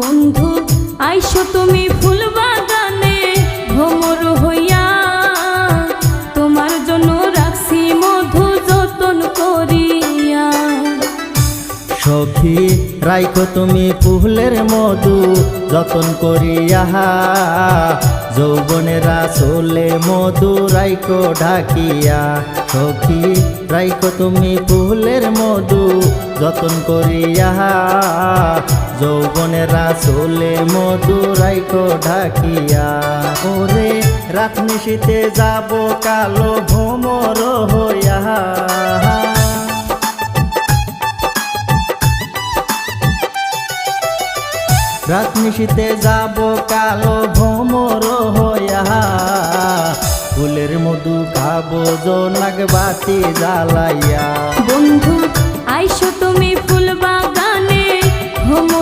বন্ধু আইসো তুমি ফুল বাগানে ভ্রমর হইয়া, তোমার জন্য রাখছি মধু যতন করিয়া। সখী রাইখো তুমি ফুলের মধু যতন করিয়া, যৌবনেরা চলে মধু রাইখো ঢাকিয়া। সখী রাইখো তুমি ফুলের মধু যতন করিয়া, যৌবনেরা চলে মধু রাইখো ঢাকিয়া। ওরে রাত নিশীতে যাব কালো ভ্রমর হইয়া, রাত নিশীতে যাব কালো ভ্রমর হইয়া। ফুলের মধু খাবো জোনাক বাতি জ্বালাইয়া। বন্ধু আইসো তুমি ফুল বাগানে ভ্রমর